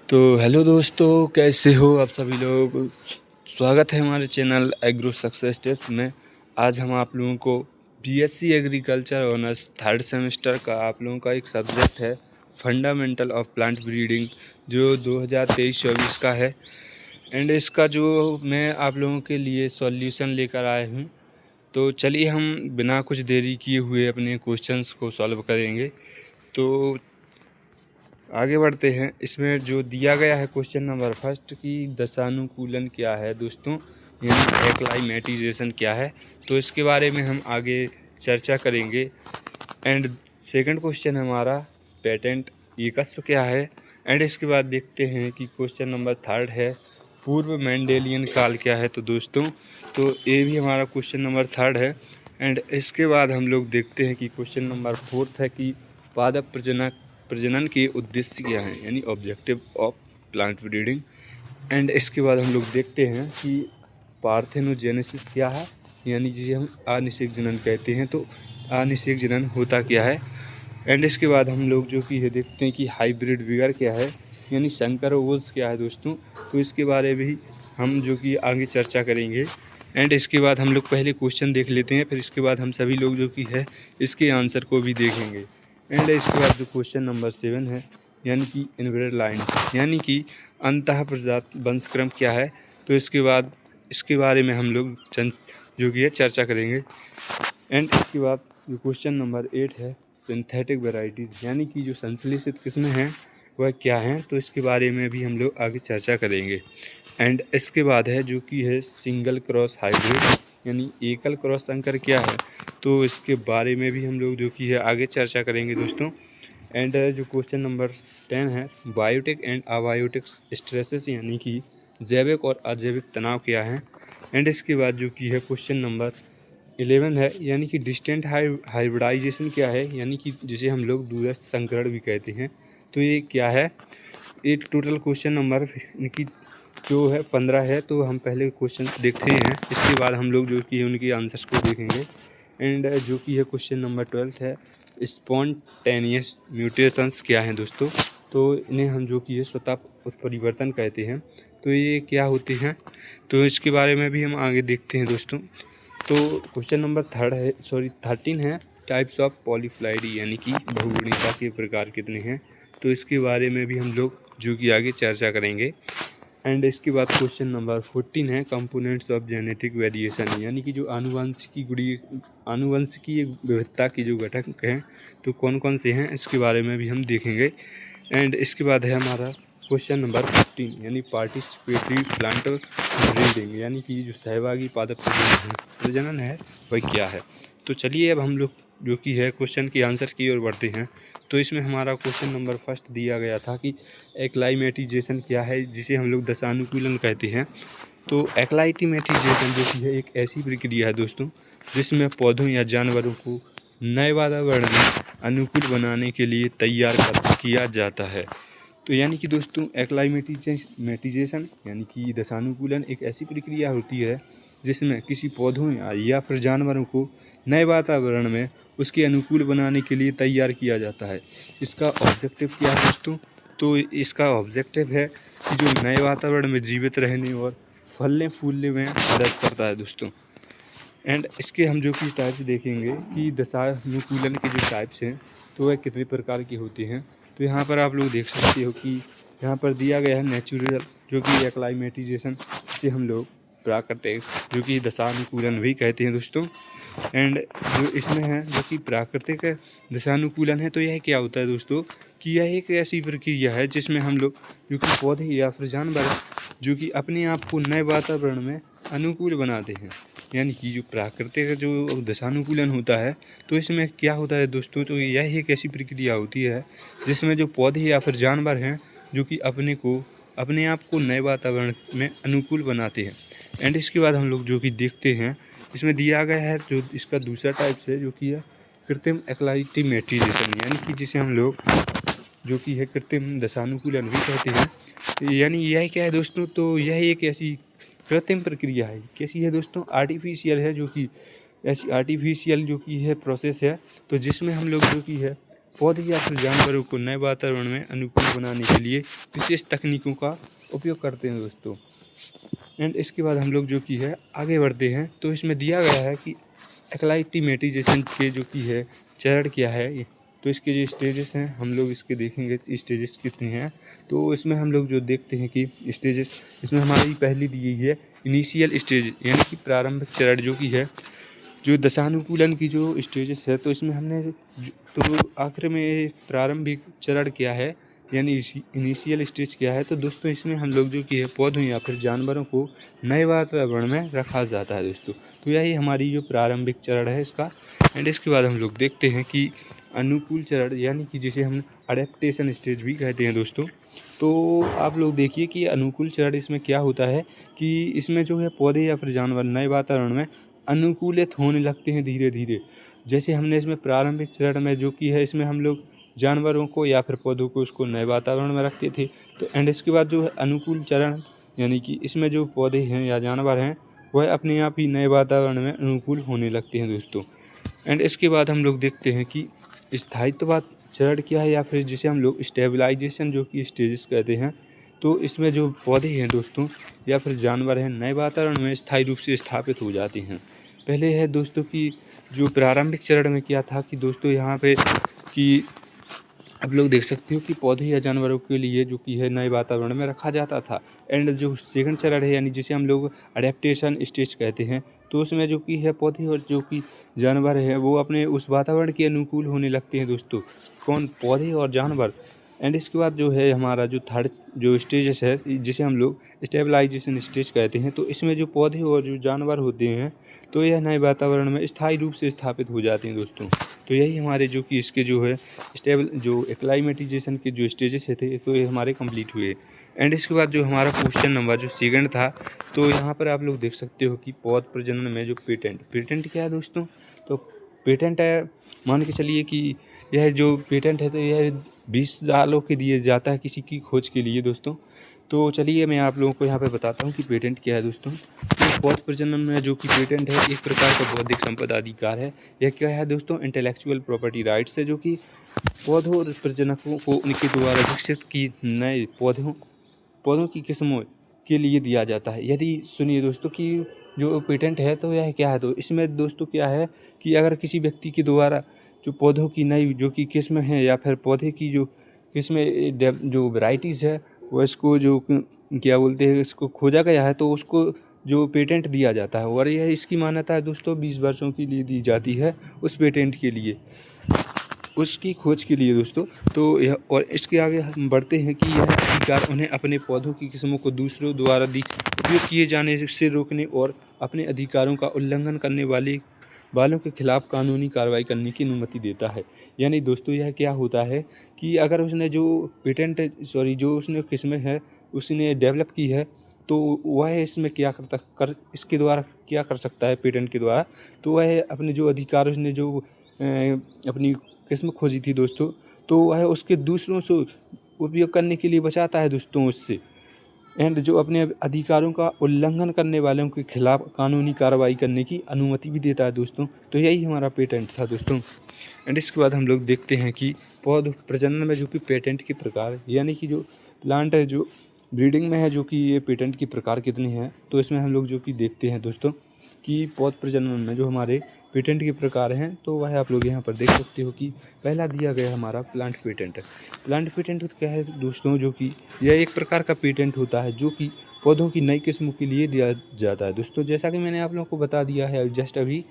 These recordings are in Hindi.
तो हेलो दोस्तों, कैसे हो आप सभी लोग। स्वागत है हमारे चैनल एग्रो सक्सेस टिप्स में। आज हम आप लोगों को BSc agriculture honours third semester का आप लोगों का एक सब्जेक्ट है फंडामेंटल ऑफ प्लांट ब्रीडिंग, जो 2023-24 का है। एंड इसका जो मैं आप लोगों के लिए सॉल्यूशन लेकर आया हूँ। तो चलिए हम बिना कुछ देरी किए हुए अपने क्वेश्चंस को सॉल्व करेंगे। तो आगे बढ़ते हैं। इसमें जो दिया गया है क्वेश्चन नंबर फर्स्ट की दशानुकूलन क्या है दोस्तों, यानी एक्लाइमेटाइजेशन क्या है, तो इसके बारे में हम आगे चर्चा करेंगे। एंड सेकंड क्वेश्चन हमारा पेटेंट एकस्व क्या है। एंड इसके बाद देखते हैं कि क्वेश्चन नंबर थर्ड है पूर्व मेंडेलियन काल क्या है। तो दोस्तों, तो ये भी हमारा क्वेश्चन नंबर थर्ड है। एंड इसके बाद हम लोग देखते हैं कि क्वेश्चन नंबर फोर्थ है कि पादप प्रजनन के उद्देश्य क्या हैं, यानी objective of plant breeding. And इसके बाद हम लोग देखते हैं कि पार्थेनोजेनेसिस क्या है, यानी जिसे हम अनिषेक जनन कहते हैं। तो अनिषेक जनन होता क्या है। एंड इसके बाद हम लोग जो कि है देखते हैं कि हाइब्रिड विगर क्या है, यानी संकर ओज क्या है दोस्तों। तो इसके बारे में भी हम जो कि आगे चर्चा करेंगे। एंड इसके बाद हम लोग पहले क्वेश्चन देख लेते हैं, फिर इसके बाद हम सभी लोग जो कि है इसके आंसर को भी देखेंगे। एंड इसके बाद जो क्वेश्चन नंबर 7 है, यानी कि इनब्रेड लाइन्स, यानी कि अंतः प्रजात वंशक्रम क्या है। तो इसके बाद इसके बारे में हम लोग जो कि है चर्चा करेंगे। एंड इसके बाद जो क्वेश्चन नंबर 8 है सिंथेटिक वेराइटीज़, यानी कि जो संश्लेषित किस्में हैं वह क्या हैं। तो इसके बारे में भी हम लोग आगे चर्चा करेंगे। एंड इसके बाद है जो कि है सिंगल क्रॉस हाइब्रिड, यानी एकल क्रॉस संकर क्या है। तो इसके बारे में भी हम लोग जो कि है आगे चर्चा करेंगे दोस्तों। एंड जो क्वेश्चन नंबर 10 है बायोटिक एंड अबायोटिक स्ट्रेसेस, यानी कि जैविक और अजैविक तनाव क्या है। एंड इसके बाद जो कि है क्वेश्चन नंबर 11 है, यानी कि डिस्टेंट हाइब्रिडाइजेशन क्या है, यानी कि जिसे हम लोग दूरस्थ संकरण भी कहते हैं। तो ये क्या है। एक टोटल क्वेश्चन नंबर की जो है 15 है। तो हम पहले क्वेश्चन देखते हैं, इसके बाद हम लोग जो कि उनके आंसर्स को देखेंगे। एंड जो कि है क्वेश्चन नंबर 12 है स्पॉन्टेनियस म्यूटेशंस क्या हैं दोस्तों। तो इन्हें हम जो कि है स्वतः उत्परिवर्तन कहते हैं। तो ये क्या होते हैं, तो इसके बारे में भी हम आगे देखते हैं दोस्तों। तो क्वेश्चन नंबर 13 है टाइप्स ऑफ पॉलीफ्लाइडी, यानी कि बहुगुणिता के प्रकार कितने हैं। तो इसके बारे में भी हम लोग जो कि आगे चर्चा करेंगे। एंड इसके बाद क्वेश्चन नंबर 14 है कंपोनेंट्स ऑफ जेनेटिक वेरिएशन, यानी कि जो आनुवंशिकी विविधता के जो घटक हैं तो कौन कौन से हैं, इसके बारे में भी हम देखेंगे। एंड इसके बाद है हमारा क्वेश्चन नंबर 15, यानी पार्टिसिपेटरी प्लांट ब्रीडिंग, यानी कि जो सहभागी पादप प्रजनन है वह क्या है। तो चलिए अब हम लोग जो कि है क्वेश्चन के आंसर की ओर बढ़ते हैं। तो इसमें हमारा क्वेश्चन नंबर फर्स्ट दिया गया था कि एक्लाइमेटाइजेशन क्या है, जिसे हम लोग दशानुकूलन कहते हैं। तो एक्लाइमेटाइजेशन जो कि है एक ऐसी प्रक्रिया है दोस्तों, जिसमें पौधों या जानवरों को नए वातावरण में अनुकूल बनाने के लिए तैयार किया जाता है। तो यानी कि दोस्तों एक्लाइमेटाइजेशन यानी कि दशानुकूलन एक ऐसी प्रक्रिया होती है जिसमें किसी पौधों या फिर जानवरों को नए वातावरण में उसके अनुकूल बनाने के लिए तैयार किया जाता है। इसका ऑब्जेक्टिव क्या है दोस्तों, तो इसका ऑब्जेक्टिव है कि जो नए वातावरण में जीवित रहने और फलने फूलने में मदद करता है दोस्तों। एंड इसके हम जो कि टाइप्स देखेंगे कि दशानुकूलन के जो टाइप्स हैं तो वह कितने प्रकार के होते हैं। तो यहाँ पर आप लोग देख सकते हो कि यहाँ पर दिया गया है नेचुरल, जो कि एक्लाइमेटाइजेशन से हम लोग प्राकृतिक, जो कि दशानुकूलन भी कहते हैं दोस्तों। एंड जो इसमें है जो कि प्राकृतिक दशानुकूलन है, तो यह क्या होता है दोस्तों कि यह एक ऐसी प्रक्रिया है जिसमें हम लोग जो कि पौधे या फिर जानवर जो कि अपने आप को नए वातावरण में अनुकूल बनाते हैं। यानी कि जो प्राकृतिक जो दशानुकूलन होता है तो इसमें क्या होता है दोस्तों, तो यह एक ऐसी प्रक्रिया होती है जिसमें जो पौधे या फिर जानवर हैं जो कि अपने आप को नए वातावरण में अनुकूल बनाते हैं। एंड इसके बाद हम लोग जो कि देखते हैं, इसमें दिया गया है जो इसका दूसरा टाइप है जो कि है कृत्रिम एक्लाइमेटाइजेशन, यानी कि जिसे हम लोग जो कि है कृत्रिम दशानुकूलन भी कहते हैं। यानी यह क्या है दोस्तों, तो यह एक ऐसी कृत्रिम प्रक्रिया है। कैसी है दोस्तों, आर्टिफिशियल है, जो कि ऐसी आर्टिफिशियल जो कि है प्रोसेस है, तो जिसमें हम लोग जो कि है पौधे या फिर जानवरों को नए वातावरण में अनुकूल बनाने के लिए विशेष तकनीकों का उपयोग करते हैं दोस्तों। एंड इसके बाद हम लोग जो कि है आगे बढ़ते हैं, तो इसमें दिया गया है कि एक्लाइमेटाइजेशन के जो कि है चरण क्या है। तो इसके जो स्टेजेस हैं हम लोग इसके देखेंगे स्टेजेस कितने हैं। तो इसमें हम लोग जो देखते हैं कि स्टेजेस इसमें हमारी पहली दी गई है इनिशियल स्टेज, यानी कि प्रारंभिक चरण जो कि है जो दशानुकूलन की जो स्टेजेस है। तो इसमें हमने तो आखिर में प्रारंभिक चरण क्या है यानी इनिशियल स्टेज क्या है। तो दोस्तों इसमें हम लोग जो कि है पौधों या फिर जानवरों को नए वातावरण में रखा जाता है दोस्तों। तो यही हमारी जो प्रारंभिक चरण है इसका। एंड इसके बाद हम लोग देखते हैं कि अनुकूल चरण यानी कि जिसे हम अडेप्टेशन स्टेज भी कहते हैं दोस्तों। तो आप लोग देखिए कि अनुकूल चरण इसमें क्या होता है कि इसमें जो है पौधे या फिर जानवर नए वातावरण में अनुकूलित होने लगते हैं धीरे धीरे। जैसे हमने इसमें प्रारंभिक चरण में जो कि है इसमें हम लोग जानवरों को या फिर पौधों को उसको नए वातावरण में रखते थे। तो एंड इसके बाद जो है अनुकूल चरण यानी कि इसमें जो पौधे हैं या जानवर हैं वह अपने आप ही नए वातावरण में अनुकूल होने लगते हैं दोस्तों। एंड इसके बाद हम लोग देखते हैं कि स्थायित्ववाद चरण क्या है या फिर जिसे हम लोग स्टेबलाइजेशन जो कि स्टेजेस कहते हैं। तो इसमें जो पौधे हैं दोस्तों या फिर जानवर हैं नए वातावरण में स्थायी रूप से स्थापित हो जाते हैं। पहले है दोस्तों कि जो प्रारंभिक चरण में क्या था कि दोस्तों यहाँ पे कि आप लोग देख सकते हो कि पौधे या जानवरों के लिए जो कि है नए वातावरण में रखा जाता था। एंड जो सेकंड चरण है यानी जिसे हम लोग अडेप्टेशन स्टेज कहते हैं। तो उसमें जो कि है पौधे और जो कि जानवर है वो अपने उस वातावरण के अनुकूल होने लगते हैं दोस्तों। कौन? पौधे और जानवर। एंड इसके बाद जो है हमारा जो थर्ड जो स्टेजेस है जिसे हम लोग स्टेबलाइजेशन स्टेज कहते हैं। तो इसमें जो पौधे और जो जानवर होते हैं तो यह नए वातावरण में स्थायी रूप से स्थापित हो जाते हैं दोस्तों। तो यही हमारे जो कि इसके जो है स्टेबल जो एक्लाइमेटाइजेशन के जो स्टेजेस थे तो ये हमारे कंप्लीट हुए। एंड इसके बाद जो हमारा क्वेश्चन नंबर जो सेकंड था, तो यहाँ पर आप लोग देख सकते हो कि पौध प्रजनन में जो पेटेंट क्या है दोस्तों। तो पेटेंट है, मान के चलिए कि यह जो पेटेंट है तो यह 20 सालों के दिए जाता है किसी की खोज के लिए दोस्तों। तो चलिए मैं आप लोगों को यहाँ पे बताता हूँ कि पेटेंट क्या है दोस्तों। तो पौध प्रजनन में जो कि पेटेंट है एक प्रकार का बौद्धिक संपदा अधिकार है। यह क्या है दोस्तों? इंटेलेक्चुअल प्रॉपर्टी राइट्स है जो कि पौधों और प्रजनकों को उनके द्वारा विकसित की नए पौधों की किस्मों के लिए दिया जाता है। यदि सुनिए दोस्तों कि जो पेटेंट है तो यह क्या है, तो इसमें दोस्तों क्या है कि अगर किसी व्यक्ति के द्वारा जो पौधों की नई जो कि किस्म है या फिर पौधे की जो किस्में जो वैराइटीज़ है वो इसको जो क्या बोलते हैं इसको खोजा गया है तो उसको जो पेटेंट दिया जाता है। और यह इसकी मान्यता है दोस्तों 20 वर्षों के लिए दी जाती है उस पेटेंट के लिए, उसकी खोज के लिए दोस्तों। तो यह और इसके आगे हम बढ़ते हैं कि यह अधिकार उन्हें अपने पौधों की किस्मों को दूसरों द्वारा उपयोग किए जाने से रोकने और अपने अधिकारों का उल्लंघन करने वालों के खिलाफ कानूनी कार्रवाई करने की अनुमति देता है। यानी दोस्तों यह क्या होता है कि अगर उसने जो जो उसने किस्में है उसने डेवलप की है तो वह इसमें क्या इसके द्वारा क्या कर सकता है पेटेंट के द्वारा। तो वह अपने जो अधिकार उसने जो अपनी किस्म खोजी थी दोस्तों तो वह उसके दूसरों से उपयोग करने के लिए बचाता है दोस्तों उससे। एंड जो अपने अधिकारों का उल्लंघन करने वालों के खिलाफ कानूनी कार्रवाई करने की अनुमति भी देता है दोस्तों। तो यही हमारा पेटेंट था दोस्तों। एंड इसके बाद हम लोग देखते हैं कि पौध प्रजनन में जो कि पेटेंट के प्रकार यानी कि जो प्लांट है जो ब्रीडिंग में है जो कि ये पेटेंट के प्रकार कितने हैं। तो इसमें हम लोग जो कि देखते हैं दोस्तों कि पौध प्रजनन में जो हमारे पेटेंट के प्रकार हैं तो वह आप लोग यहाँ पर देख सकते हो कि पहला दिया गया हमारा प्लांट पेटेंट है। प्लांट पेटेंट क्या है दोस्तों, जो कि यह एक प्रकार का पेटेंट होता है जो कि पौधों की नई किस्मों के लिए दिया जाता है दोस्तों। जैसा कि मैंने आप लोगों को बता दिया है जस्ट अभी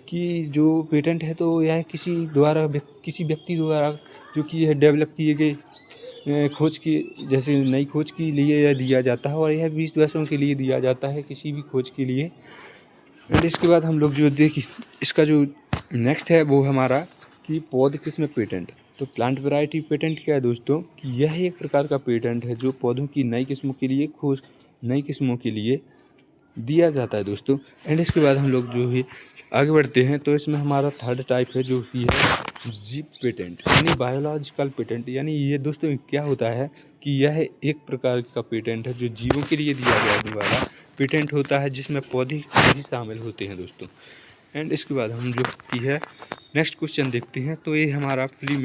कि जो पेटेंट है तो यह किसी व्यक्ति द्वारा जो कि यह डेवलप किए गए खोज की जैसे नई खोज के लिए यह दिया जाता है और यह 20 वर्षों के लिए दिया जाता है किसी भी खोज के लिए। एंड इसके बाद हम लोग जो देखिए इसका जो नेक्स्ट है वो हमारा कि पौध किस्म पेटेंट। तो प्लांट वैरायटी पेटेंट क्या है दोस्तों कि यह एक प्रकार का पेटेंट है जो पौधों की नई किस्मों के लिए दिया जाता है दोस्तों। एंड इसके बाद हम लोग जो है आगे बढ़ते हैं तो इसमें हमारा थर्ड टाइप है जो कि है जीव पेटेंट यानी बायोलॉजिकल पेटेंट। यानी ये दोस्तों क्या होता है कि यह एक प्रकार का पेटेंट है जो जीवों के लिए दिया जाने वाला पेटेंट होता है जिसमें पौधे भी शामिल होते हैं दोस्तों। एंड इसके बाद हम जो की है नेक्स्ट क्वेश्चन देखते हैं। तो ये हमारा प्री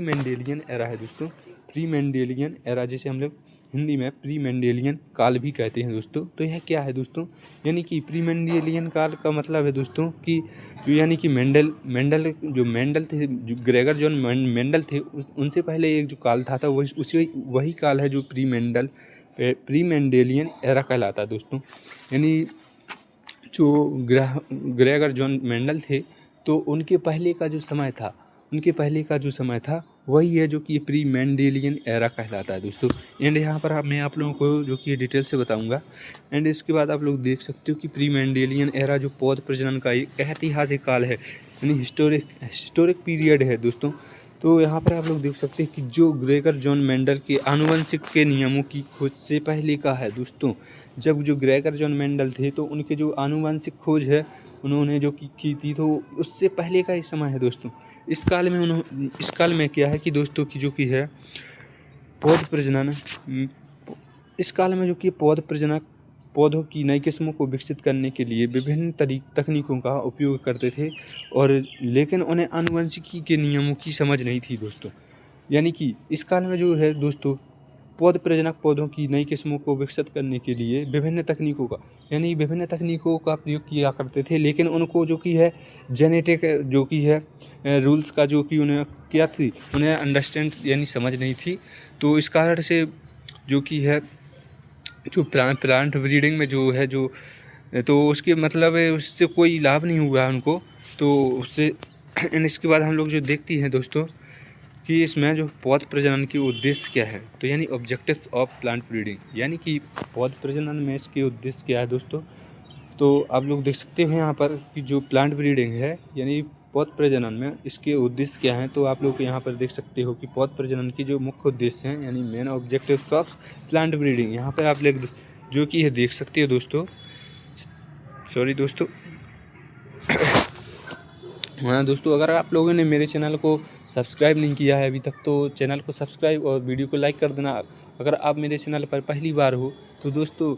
मेंडेलियन एरा है दोस्तों। प्री मेंडेलियन एरा जिसे हम लोग हिंदी में प्री मेंडेलियन काल भी कहते हैं दोस्तों। तो यह क्या है दोस्तों, यानी कि प्री मेंडेलियन काल का मतलब है दोस्तों कि जो यानी कि मेंडल थे, जो ग्रेगर जॉन मेंडल थे, उनसे पहले एक जो काल था वही काल है जो प्री मेंडेलियन एरा कहलाता है दोस्तों। यानी जो ग्रेगर जॉन मेंडल थे तो उनके पहले का जो समय था वही है जो कि प्री मेंडेलियन एरा कहलाता है दोस्तों। एंड यहाँ पर मैं आप लोगों को जो कि डिटेल से बताऊंगा। एंड इसके बाद आप लोग देख सकते हो कि प्री मेंडेलियन एरा जो पौध प्रजनन का एक ऐतिहासिक काल है, यानी हिस्टोरिक पीरियड है दोस्तों। तो यहाँ पर आप लोग देख सकते हैं कि जो ग्रेगर जॉन मेंडल के आनुवंशिक के नियमों की खोज से पहले का है दोस्तों। जब जो ग्रेगर जॉन मेंडल थे तो उनके जो आनुवंशिक खोज है उन्होंने जो की थी तो उससे पहले का ही समय है दोस्तों। इस काल में क्या है कि दोस्तों की जो कि है पौध प्रजनन, इस काल में जो कि पौधों की नई किस्मों को विकसित करने के लिए विभिन्न तकनीकों का उपयोग करते थे, और लेकिन उन्हें आनुवंशिकी के नियमों की समझ नहीं थी दोस्तों। यानी कि इस काल में जो है दोस्तों पौधों की नई किस्मों को विकसित करने के लिए विभिन्न तकनीकों का प्रयोग किया करते थे, लेकिन उनको जो कि है जेनेटिक जो कि है रूल्स का जो कि उन्हें अंडरस्टैंड यानी समझ नहीं थी। तो इस कारण से जो कि है जो प्लांट ब्रीडिंग में जो है तो उसके मतलब उससे कोई लाभ नहीं हुआ उनको। तो उससे इसके बाद हम लोग जो देखती हैं दोस्तों कि इसमें जो पौध प्रजनन की उद्देश्य क्या है, तो यानी ऑब्जेक्टिव्स ऑफ प्लांट ब्रीडिंग, यानी कि पौध प्रजनन में इसके उद्देश्य क्या है दोस्तों। तो आप लोग देख सकते हैं यहाँ पर कि जो प्लांट ब्रीडिंग है यानी पौध प्रजनन में इसके उद्देश्य क्या हैं। तो आप लोग यहाँ पर देख सकते हो कि पौध प्रजनन की जो मुख्य उद्देश्य हैं यानी main objectives of plant breeding, यहाँ पर आप लोग जो कि है देख सकते हो दोस्तों। सॉरी दोस्तों हाँ दोस्तों, अगर आप लोगों ने मेरे चैनल को सब्सक्राइब नहीं किया है अभी तक तो चैनल को सब्सक्राइब और वीडियो को लाइक कर देना। अगर आप मेरे चैनल पर पहली बार हो तो दोस्तों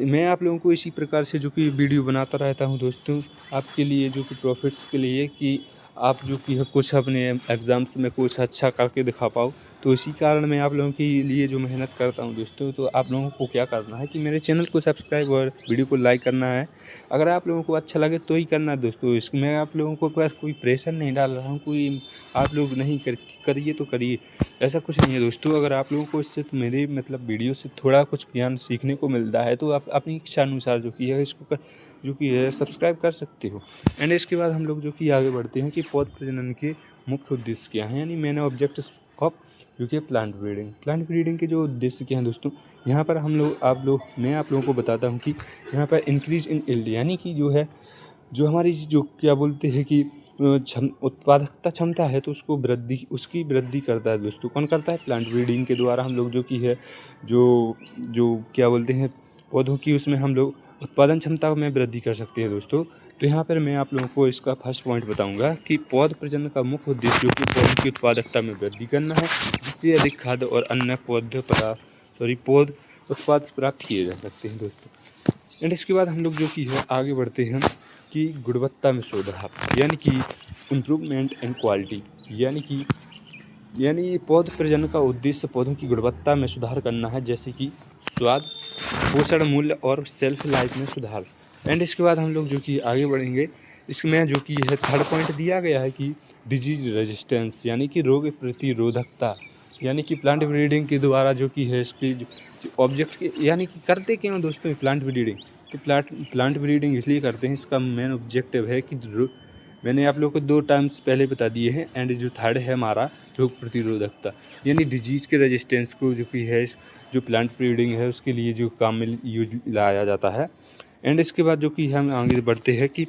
मैं आप लोगों को इसी प्रकार से जो कि वीडियो बनाता रहता हूं दोस्तों, आपके लिए जो कि प्रॉफिट्स के लिए कि आप जो कि कुछ अपने एग्ज़ाम्स में कुछ अच्छा करके दिखा पाओ। तो इसी कारण मैं आप लोगों के लिए जो मेहनत करता हूं दोस्तों। तो आप लोगों को क्या करना है कि मेरे चैनल को सब्सक्राइब और वीडियो को लाइक करना है। अगर आप लोगों को अच्छा लगे तो ही करना है दोस्तों। इसमें आप लोगों को पर कोई प्रेशर नहीं डाल रहा हूँ, कोई आप लोग नहीं करिए तो करिए, ऐसा कुछ नहीं है दोस्तों। अगर आप लोगों को इससे मेरे मतलब वीडियो से थोड़ा कुछ ज्ञान सीखने को मिलता है तो आप अपनी इच्छा अनुसार जो कि है इसको जो कि है सब्सक्राइब कर सकते हो। एंड इसके बाद हम लोग जो कि आगे बढ़ते हैं कि पौध प्रजनन के मुख्य उद्देश्य क्या हैं, यानी मेन ऑब्जेक्टिव्स ऑफ जो कि प्लांट ब्रीडिंग के जो उद्देश्य क्या हैं दोस्तों। यहाँ पर मैं आप लोगों को बताता हूँ कि यहाँ पर इंक्रीज इन यील्ड, यानी कि जो है जो हमारी जो क्या बोलते हैं कि उत्पादकता क्षमता है तो उसकी वृद्धि करता है दोस्तों। कौन करता है? प्लांट ब्रीडिंग के द्वारा हम लोग जो कि है जो क्या बोलते हैं पौधों की, उसमें हम लोग उत्पादन क्षमता में वृद्धि कर सकते हैं दोस्तों। तो यहाँ पर मैं आप लोगों को इसका फर्स्ट पॉइंट बताऊंगा कि पौध प्रजनन का मुख्य उद्देश्य जो कि पौधों की उत्पादकता में वृद्धि करना है, जिससे अधिक खाद्य और अन्य पौध उत्पाद प्राप्त किए जा सकते हैं दोस्तों। एंड इसके बाद हम लोग जो कि है आगे बढ़ते हैं कि गुणवत्ता में सुधार, यानी कि इम्प्रूवमेंट इन क्वालिटी, यानी पौध प्रजनन का उद्देश्य पौधों की गुणवत्ता में सुधार करना है, जैसे कि स्वाद, पोषण मूल्य और सेल्फ लाइफ में सुधार। एंड इसके बाद हम लोग जो कि आगे बढ़ेंगे, इसमें जो कि है थर्ड पॉइंट दिया गया है कि डिजीज रेजिस्टेंस, यानी कि रोग प्रतिरोधकता, यानी कि प्लांट ब्रीडिंग के द्वारा जो कि है इसकी ऑब्जेक्ट के यानी कि करते क्यों दोस्तों प्लांट ब्रीडिंग, तो प्लांट ब्रीडिंग इसलिए करते हैं, इसका मेन ऑब्जेक्टिव है कि मैंने आप लोगों को 2 टर्म्स पहले बता दिए हैं। एंड जो थर्ड है हमारा रोग प्रतिरोधकता, यानी डिजीज़ के रेजिस्टेंस को जो कि है जो प्लांट ब्रीडिंग है उसके लिए जो काम में यूज लाया जाता है। एंड इसके बाद जो कि हम आगे बढ़ते हैं कि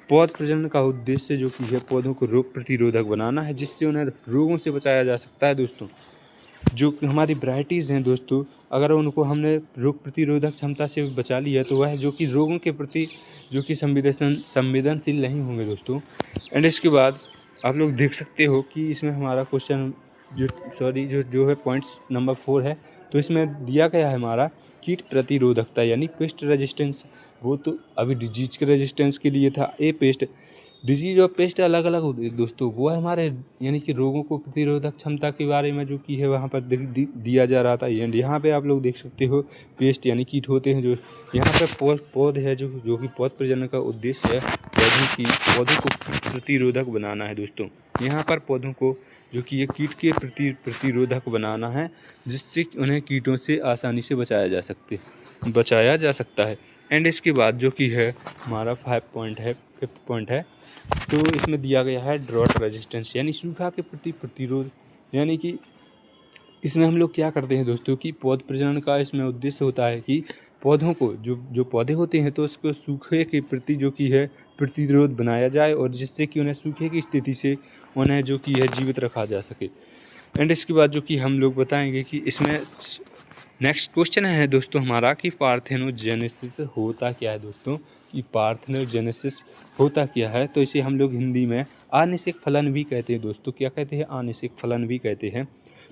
पौध प्रजनन का उद्देश्य जो कि है पौधों को रोग प्रतिरोधक बनाना है, जिससे उन्हें रोगों से बचाया जा सकता है दोस्तों। जो हमारी वैराइटीज़ हैं दोस्तों, अगर उनको हमने रोग प्रतिरोधक क्षमता से बचा लिया तो वह जो कि रोगों के प्रति जो कि संवेदनशील नहीं होंगे दोस्तों। एंड इसके बाद आप लोग देख सकते हो कि इसमें हमारा क्वेश्चन जो है पॉइंट्स नंबर 4 है। तो इसमें दिया गया है हमारा कीट प्रतिरोधकता, यानी पेस्ट रेजिस्टेंस वो तो अभी डिजीज के रेजिस्टेंस के लिए था। ये पेस्ट डिजीज और पेस्ट अलग अलग होते हैं दोस्तों। वो है हमारे यानी कि रोगों को प्रतिरोधक क्षमता के बारे में जो कि है वहाँ पर दिया जा रहा था। एंड यहाँ पे आप लोग देख सकते हो पेस्ट यानी कीट होते हैं जो यहाँ पे पौध है जो कि पौध प्रजनन का उद्देश्य है पौधों को प्रतिरोधक बनाना है दोस्तों। यहाँ पर पौधों को जो कि ये कीट के प्रतिरोधक बनाना है, जिससे उन्हें कीटों से आसानी से बचाया जा सकता है। एंड इसके बाद जो कि है हमारा फिफ्थ पॉइंट है, तो इसमें दिया गया है ड्रॉट रेजिस्टेंस यानी सूखा के प्रति प्रतिरोध। यानी कि इसमें हम लोग क्या करते हैं दोस्तों कि पौध प्रजनन का इसमें उद्देश्य होता है कि पौधों को जो पौधे होते हैं तो उसको सूखे के प्रति जो कि है प्रतिरोध बनाया जाए, और जिससे कि उन्हें सूखे की स्थिति से उन्हें जो कि है जीवित रखा जा सके। एंड इसके बाद जो कि हम लोग बताएंगे कि इसमें नेक्स्ट क्वेश्चन है दोस्तों हमारा कि पार्थेनोजेनेसिस होता क्या है दोस्तों, कि पार्थेनोजेनेसिस होता क्या है। तो इसे हम लोग हिंदी में आनिशिक फलन भी कहते हैं दोस्तों। क्या कहते हैं? आनिशिक फलन भी कहते हैं।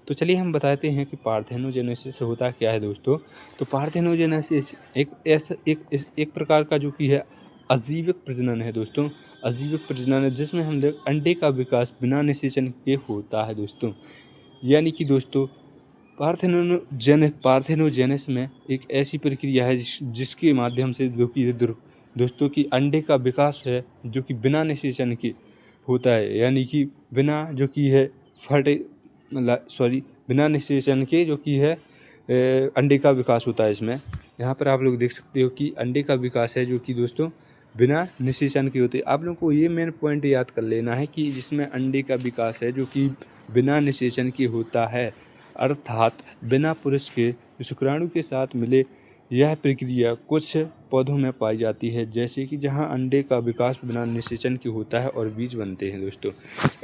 तो चलिए हम बताते हैं कि पार्थेनोजेनेसिस होता क्या है दोस्तों। तो पार्थेनोजेनेसिस एक प्रकार का जो कि है अजीविक प्रजनन है दोस्तों। अजीविक प्रजनन है जिसमें हम लोग अंडे का विकास बिना निषेचन के होता है दोस्तों। यानी कि दोस्तों पार्थेनोजेनेसिस में एक ऐसी प्रक्रिया है जिसके माध्यम से जो कि दोस्तों की अंडे का विकास है जो कि बिना निषेचन के होता है। यानी कि बिना जो कि है बिना निषेचन के जो कि है अंडे का विकास होता है इसमें। यहाँ पर आप लोग देख सकते हो कि अंडे का विकास है जो कि दोस्तों बिना निषेचन के होते हैं। आप लोगों को ये मेन पॉइंट याद कर लेना है कि जिसमें अंडे का विकास है जो कि बिना निषेचन के होता है, अर्थात बिना पुरुष के शुक्राणु के साथ मिले। यह प्रक्रिया कुछ पौधों में पाई जाती है, जैसे कि जहां अंडे का विकास बिना निषेचन के होता है और बीज बनते हैं दोस्तों।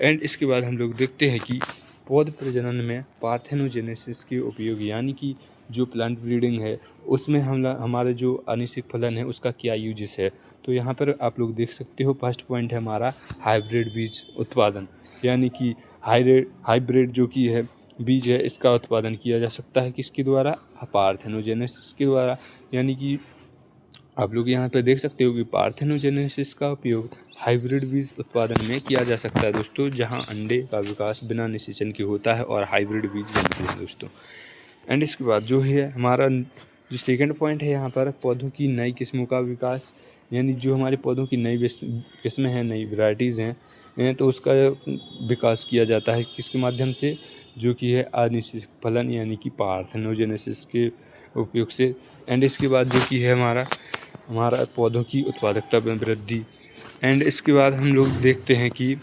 एंड इसके बाद हम लोग देखते हैं कि पौध प्रजनन में पार्थेनोजेनेसिस के उपयोग यानी कि जो प्लांट ब्रीडिंग है उसमें हमारे जो आनिशिक फलन है उसका क्या यूजेस है। तो यहाँ पर आप लोग देख सकते हो फर्स्ट पॉइंट है हमारा हाइब्रिड बीज उत्पादन। यानी कि हाइब्रिड जो कि है बीज है इसका उत्पादन किया जा सकता है किसके द्वारा? पार्थेनोजेनेसिस के द्वारा। यानी कि आप लोग यहाँ पे देख सकते हो कि पार्थेनोजेनेसिस का उपयोग हाइब्रिड बीज उत्पादन में किया जा सकता है दोस्तों, जहाँ अंडे का विकास बिना निषेचन के होता है और हाइब्रिड बीज बनते हैं दोस्तों। एंड इसके बाद जो है हमारा जो सेकंड पॉइंट है यहाँ पर पौधों की नई किस्मों का विकास। यानी जो हमारे पौधों की नई किस्में हैं, नई वैरायटीज़ हैं, तो उसका विकास किया जाता है किसके माध्यम से? जो कि है आनिशिक फलन यानी कि पार्थेनोजेनेसिस के उपयोग से। एंड इसके बाद जो कि है हमारा पौधों की उत्पादकता में वृद्धि। एंड इसके बाद हम लोग देखते हैं कि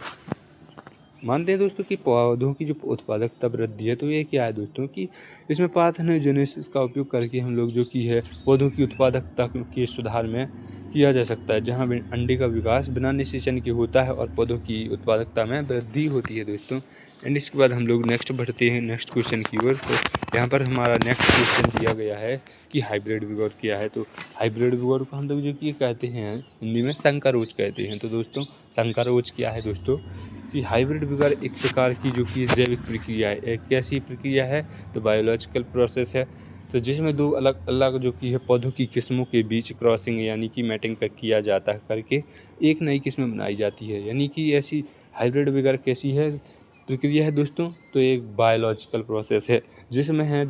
मानते हैं दोस्तों कि पौधों की जो उत्पादकता वृद्धि है तो ये क्या है दोस्तों कि इसमें पार्थेनोजेनेसिस का उपयोग करके हम लोग जो कि है पौधों की उत्पादकता के सुधार में किया जा सकता है, जहां अंडे का विकास बिना निषेचन के होता है और पौधों की उत्पादकता में वृद्धि होती है दोस्तों। एंड इसके बाद हम लोग नेक्स्ट बढ़ते हैं नेक्स्ट क्वेश्चन की ओर। तो यहाँ पर हमारा नेक्स्ट क्वेश्चन दिया गया है कि हाइब्रिड विगोर क्या है। तो हाइब्रिड विगोर को हम लोग जो कि कहते हैं हिंदी में संकरोच कहते हैं। तो दोस्तों संकरोच क्या है दोस्तों कि हाइब्रिड विगोर एक प्रकार की जो कि जैविक प्रक्रिया है। एक कैसी प्रक्रिया है? तो बायोलॉजिकल प्रोसेस है, तो जिसमें दो अलग अलग जो कि है पौधों की किस्मों के बीच क्रॉसिंग यानी कि मैटिंग किया जाता है करके एक नई किस्म बनाई जाती है। यानी कि ऐसी हाइब्रिड विगोर कैसी है प्रक्रिया है दोस्तों? तो एक बायोलॉजिकल प्रोसेस है जिसमें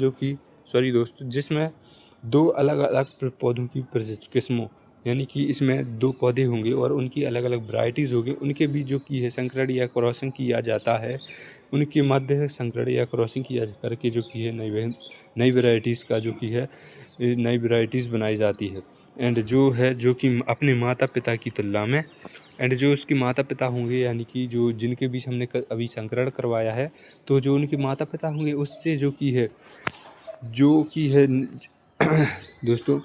दो अलग अलग पौधों की किस्मों यानी कि इसमें दो पौधे होंगे और उनकी अलग अलग वैरायटीज़ होगी, उनके बीच जो कि है संकरण या क्रॉसिंग किया जाता है। उनके मध्य संकरण या क्रॉसिंग किया करके जो कि है नई वैरायटीज़ का जो कि है नई वैरायटीज़ बनाई जाती है। एंड जो कि अपने माता पिता की तुलना में एंड जो उसके माता पिता होंगे यानी कि जो जिनके बीच हमने अभी संकरण करवाया है, तो जो उनके माता पिता होंगे उससे जो कि है दोस्तों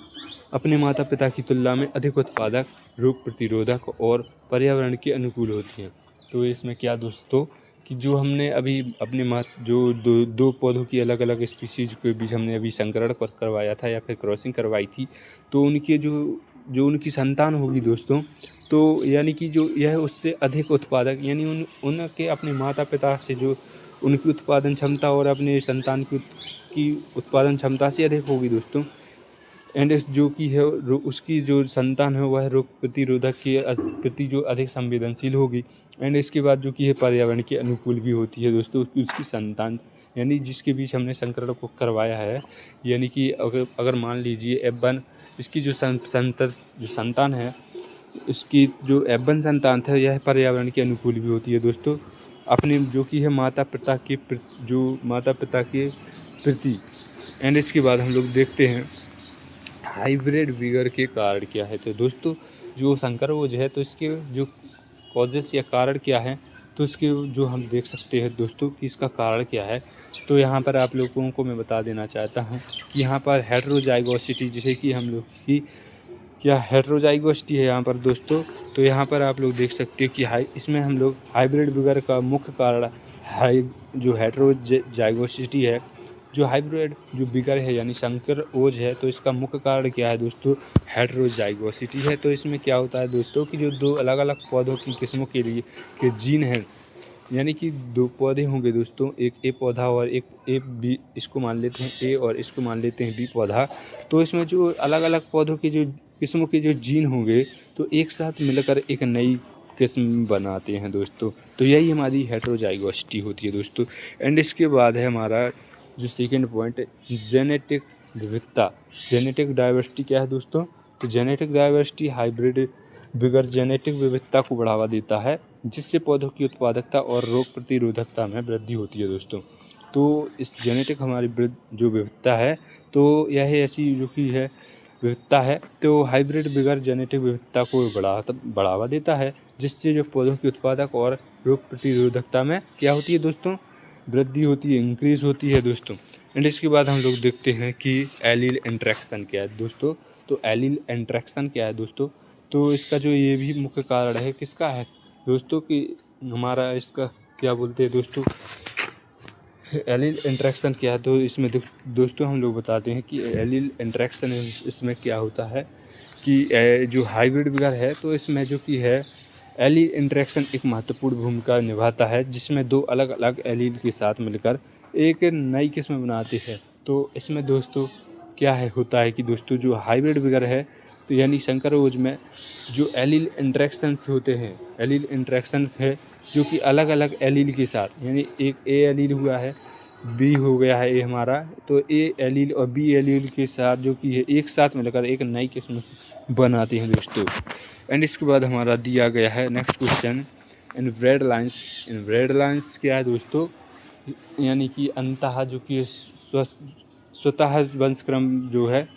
अपने माता पिता की तुलना में अधिक उत्पादक, रोग प्रतिरोधक और पर्यावरण के अनुकूल होती हैं। तो इसमें क्या दोस्तों कि जो हमने अभी अपने जो दो पौधों की अलग अलग स्पीसीज के बीच हमने अभी संकरण करवाया था या फिर क्रॉसिंग करवाई थी, तो उनके जो उनकी संतान होगी दोस्तों, तो यानी कि जो यह उससे अधिक उत्पादक यानी उनके अपने माता पिता से जो उनकी उत्पादन क्षमता और अपने संतान की उत्पादन क्षमता से अधिक होगी दोस्तों। एंड इस जो कि है उसकी जो संतान है वह रोग प्रतिरोधक के प्रति जो अधिक संवेदनशील होगी। एंड इसके बाद जो कि है पर्यावरण के अनुकूल भी होती है दोस्तों उसकी संतान, यानी जिसके बीच हमने संकरण को करवाया है, यानी कि अगर मान लीजिए F1 इसकी जो संतान है, इसकी जो F1 संतान है यह पर्यावरण के अनुकूल भी होती है दोस्तों, अपने जो कि है माता पिता के प्रति। एंड इसके बाद हम लोग देखते हैं हाइब्रिड विगर के कारण क्या है। तो दोस्तों जो संकरोज है तो इसके जो कॉजेस या कारण क्या है, तो इसके जो हम देख सकते हैं दोस्तों कि इसका कारण क्या है। तो यहाँ पर आप लोगों को मैं बता देना चाहता हूँ कि यहाँ पर हेटेरोजाइगोसिटी, जैसे कि हम लोग की क्या हेटेरोजाइगोसिटी है यहाँ पर दोस्तों। तो यहाँ पर आप लोग देख सकते हो कि इसमें हम लोग हाइब्रिड विगर का मुख्य कारण जो हेटेरोजाइगोसिटी है, जो हाइब्रिड जो विगर है यानी संकर ओज है, तो इसका मुख्य कारण क्या है दोस्तों, हेटेरोजाइगोसिटी है। तो इसमें क्या होता है दोस्तों कि जो दो अलग अलग पौधों की किस्मों के लिए के जीन हैं, यानी कि दो पौधे होंगे दोस्तों, एक ए पौधा और एक ए बी, इसको मान लेते हैं ए और इसको मान लेते हैं बी पौधा। तो इसमें जो अलग अलग पौधों के जो किस्मों के जो जीन होंगे तो एक साथ मिलकर एक नई किस्म बनाते हैं दोस्तों। तो यही हमारी हेटेरोजाइगोसिटी होती है दोस्तों। एंड इसके बाद है हमारा जो सेकेंड पॉइंट, जेनेटिक विविधता, जेनेटिक डाइवर्सिटी क्या है दोस्तों। तो genetic diversity hybrid vigour genetic विविधता को बढ़ावा देता है, जिससे पौधों की उत्पादकता और रोग प्रतिरोधकता में वृद्धि होती है दोस्तों। तो इस जेनेटिक हमारी जो विविधता है, तो यह ऐसी जो कि है विविधता है, तो हाइब्रिड विगर जेनेटिक विविधता को बढ़ावा देता है, जिससे जो पौधों की उत्पादक और रोग प्रतिरोधकता में क्या होती है दोस्तों, वृद्धि होती है, इंक्रीज होती है दोस्तों। एंड इसके बाद हम लोग देखते हैं कि एलील इंट्रैक्शन क्या है दोस्तों। तो एलील इंट्रैक्शन क्या है दोस्तों, तो इसका जो ये भी मुख्य कारण है किसका है दोस्तों, कि हमारा इसका क्या बोलते हैं दोस्तों, एलील इंट्रैक्शन क्या है। तो इसमें दोस्तों हम लोग बताते हैं कि एलील इंट्रैक्शन इसमें क्या होता है कि जो हाइब्रिड विगर है तो इसमें जो कि है एलील इंट्रैक्शन एक महत्वपूर्ण भूमिका निभाता है, जिसमें दो अलग अलग एलील के साथ मिलकर एक नई किस्म बनाते हैं। तो इसमें दोस्तों क्या है होता है कि दोस्तों जो हाइब्रिड विगर है तो यानी संकर ओज में जो एलील इंट्रैक्शंस होते हैं, एलील इंट्रैक्शन है जो कि अलग अलग एलील के साथ, यानी एक ए एलील हुआ है, बी हो गया है ए हमारा, तो ए एलील और बी एलील के साथ जो कि है एक साथ मिलकर एक नई किस्म बनाते हैं दोस्तों। एंड इसके बाद हमारा दिया गया है next question, inbred lines. Inbred lines क्या है दोस्तों, यानी कि अंतः जो कि स्वतः वंशक्रम जो है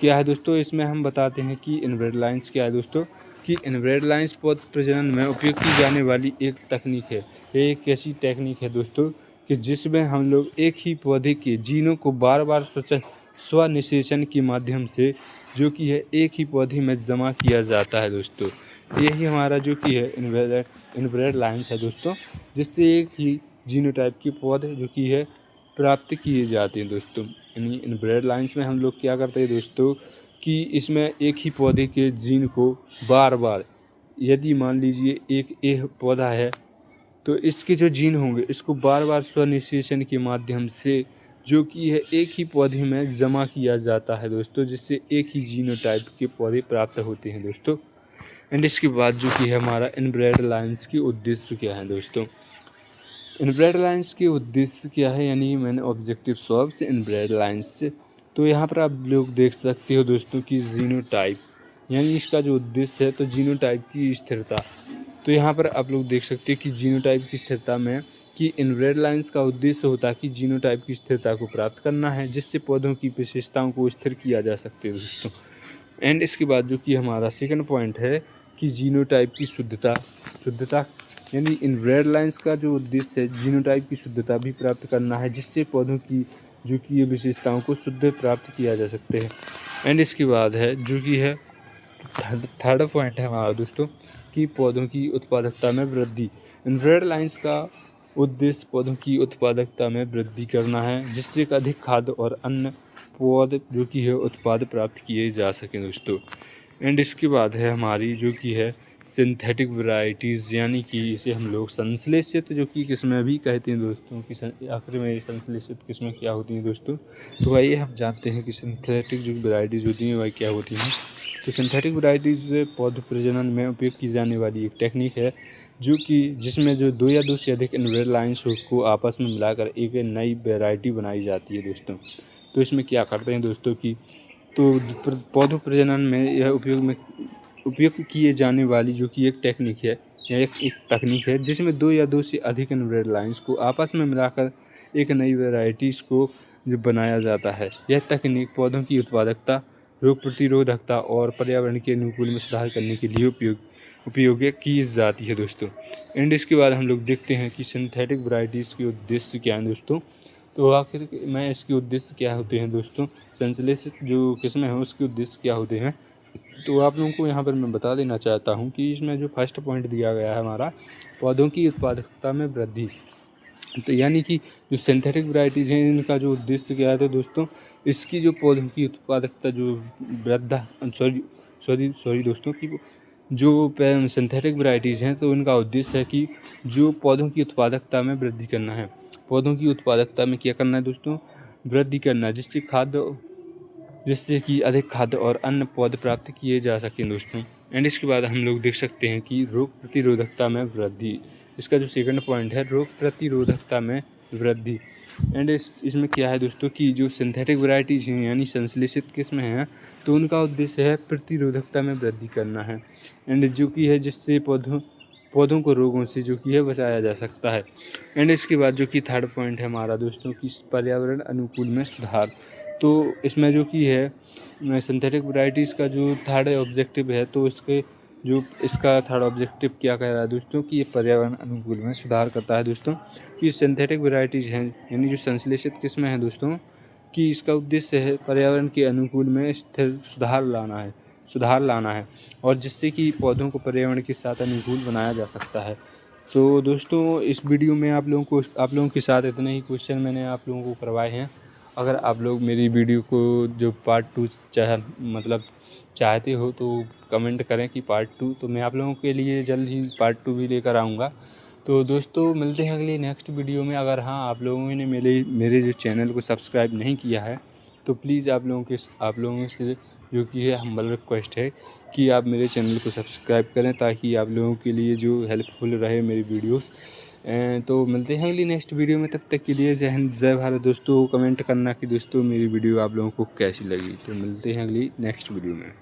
क्या है दोस्तों। इसमें हम बताते हैं कि इनब्रेड लाइन्स क्या है दोस्तों, कि इनब्रेड लाइन्स पौध प्रजनन में उपयोग की जाने वाली एक तकनीक है। ये एक ऐसी टेक्निक है दोस्तों कि जिसमें हम लोग एक ही पौधे के जीनों को बार बार स्वनिषेचन के माध्यम से जो कि है एक ही पौधे में जमा किया जाता है दोस्तों। यही हमारा जो कि है इनब्रेड लाइन्स है दोस्तों, जिससे एक ही जीनोटाइप के पौधे जो कि है प्राप्त किए जाते हैं दोस्तों। यानी इनब्रेड लाइन्स में हम लोग क्या करते हैं दोस्तों कि इसमें एक ही पौधे के जीन को बार बार, यदि मान लीजिए एक ए पौधा है तो इसके जो जीन होंगे इसको बार बार स्वनिषेचन के माध्यम से जो कि है एक ही पौधे में जमा किया जाता है दोस्तों, जिससे एक ही जीनोटाइप के पौधे प्राप्त होते हैं दोस्तों। एंड इसके बाद जो कि है हमारा इनब्रेड लाइन्स के उद्देश्य क्या है दोस्तों। इनब्रेड लाइन्स के उद्देश्य क्या है, यानी मैंने ऑब्जेक्टिव सॉल्व्स इनब्रेड लाइन्स से। तो यहाँ पर आप लोग देख सकते हो दोस्तों कि जीनोटाइप, यानी इसका जो उद्देश्य है तो जीनोटाइप की स्थिरता। तो यहाँ पर आप लोग देख सकते हैं कि जीनोटाइप की स्थिरता में कि इनब्रेड लाइन्स का उद्देश्य होता है कि जीनोटाइप की स्थिरता को प्राप्त करना है, जिससे पौधों की विशेषताओं को स्थिर किया जा सकते है दोस्तों। एंड इसके बाद जो कि हमारा सेकंड पॉइंट है कि जीनोटाइप की शुद्धता, यानी इनब्रेड लाइन्स का जो उद्देश्य है जीनोटाइप की शुद्धता भी प्राप्त करना है, जिससे पौधों की जो कि ये विशेषताओं को शुद्ध प्राप्त किया जा सकते हैं। एंड इसके बाद है जो कि है थर्ड पॉइंट है हमारा दोस्तों कि पौधों की उत्पादकता में वृद्धि। इनब्रेड लाइन्स का उद्देश्य पौधों की उत्पादकता में वृद्धि करना है, जिससे अधिक खाद्य और अन्य पौध जो कि है उत्पाद प्राप्त किए जा सकें दोस्तों। एंड इसके बाद है हमारी जो कि है सिंथेटिक वैरायटीज़, यानी कि इसे हम लोग संश्लेषित जो कि किस्में भी कहते हैं दोस्तों, कि आखिर में ये संश्लेषित किस्में क्या होती हैं दोस्तों। तो आइए हम जानते हैं कि सिंथेटिक जो वैरायटीज़ होती हैं वह क्या होती हैं। तो सिंथेटिक वैरायटीज़ पौध प्रजनन में उपयोग की जाने वाली एक टेक्निक है, जो कि जिसमें जो दो या दो से अधिक इनब्रेड लाइन्स को आपस में मिलाकर एक नई वैरायटी बनाई जाती है दोस्तों। तो इसमें क्या करते हैं दोस्तों कि तो पौधों प्रजनन में यह उपयोग किए जाने वाली जो कि एक टेक्निक है या एक तकनीक है, जिसमें दो या दो से अधिक इनब्रेड लाइन्स को आपस में मिलाकर एक नई वैरायटीज़ को जो बनाया जाता है। यह तकनीक पौधों की उत्पादकता, रोग प्रतिरोधकता और पर्यावरण के अनुकूल में सुधार करने के लिए उपयोग की जाती है दोस्तों। एंड इसके बाद हम लोग देखते हैं कि सिंथेटिक वैरायटीज़ के उद्देश्य क्या हैं दोस्तों। तो आखिर में इसके उद्देश्य क्या होते हैं दोस्तों, संश्लेषित जो किस्में हैं उसके उद्देश्य क्या होते हैं। तो आप लोगों को यहाँ पर मैं बता देना चाहता हूँ कि इसमें जो फर्स्ट पॉइंट दिया गया है हमारा, पौधों की उत्पादकता में वृद्धि। तो यानी कि जो सिंथेटिक वैरायटीज़ हैं इनका जो उद्देश्य क्या है तो दोस्तों, इसकी जो पौधों की उत्पादकता जो वृद्धा सॉरी दोस्तों, कि जो सिंथेटिक वैरायटीज़ हैं तो इनका उद्देश्य है कि जो पौधों की उत्पादकता में वृद्धि करना है। पौधों की उत्पादकता में क्या करना है दोस्तों, वृद्धि करना, जिससे कि अधिक खाद्य और अन्य पौधे प्राप्त किए जा सकें दोस्तों। एंड इसके बाद हम लोग देख सकते हैं कि रोग प्रतिरोधकता में वृद्धि। इसका जो सेकंड पॉइंट है, रोग प्रतिरोधकता में वृद्धि। एंड इसमें क्या है दोस्तों कि जो सिंथेटिक वैरायटीज़ हैं यानी संश्लेषित किस्में हैं, तो उनका उद्देश्य है प्रतिरोधकता में वृद्धि करना है। एंड जो कि है जिससे पौधों को रोगों से जो कि है बचाया जा सकता है। एंड इसके बाद जो कि थर्ड पॉइंट है हमारा दोस्तों कि पर्यावरण अनुकूल में सुधार। तो इसमें जो कि है सिंथेटिक वैरायटीज़ का जो थर्ड ऑब्जेक्टिव है, तो इसका थर्ड ऑब्जेक्टिव क्या कह रहा है दोस्तों कि ये पर्यावरण अनुकूल में सुधार करता है दोस्तों। कि सिंथेटिक वैरायटीज़ हैं यानी जो संश्लेषित किस्में हैं दोस्तों, कि इसका उद्देश्य है पर्यावरण के अनुकूल में स्थिर सुधार लाना है और जिससे कि पौधों को पर्यावरण के साथ अनुकूल बनाया जा सकता है। तो दोस्तों, इस वीडियो में आप लोगों के साथ इतने ही क्वेश्चन मैंने आप लोगों को करवाए हैं। अगर आप लोग मेरी वीडियो को जो पार्ट 2 चाहते हो तो कमेंट करें कि पार्ट 2, तो मैं आप लोगों के लिए जल्द ही पार्ट 2 भी लेकर आऊँगा। तो दोस्तों, मिलते हैं अगली नेक्स्ट वीडियो में। अगर हाँ, आप लोगों ने मेरे जो चैनल को सब्सक्राइब नहीं किया है तो प्लीज़ आप लोगों से जो कि है हम्बल रिक्वेस्ट है कि आप मेरे चैनल को सब्सक्राइब करें, ताकि आप लोगों के लिए जो हेल्पफुल रहे मेरी वीडियोस। तो मिलते हैं अगली नेक्स्ट वीडियो में, तब तक के लिए जय हिंद जय भारत दोस्तों। कमेंट करना कि दोस्तों मेरी वीडियो आप लोगों को कैसी लगी। तो मिलते हैं अगली नेक्स्ट वीडियो में।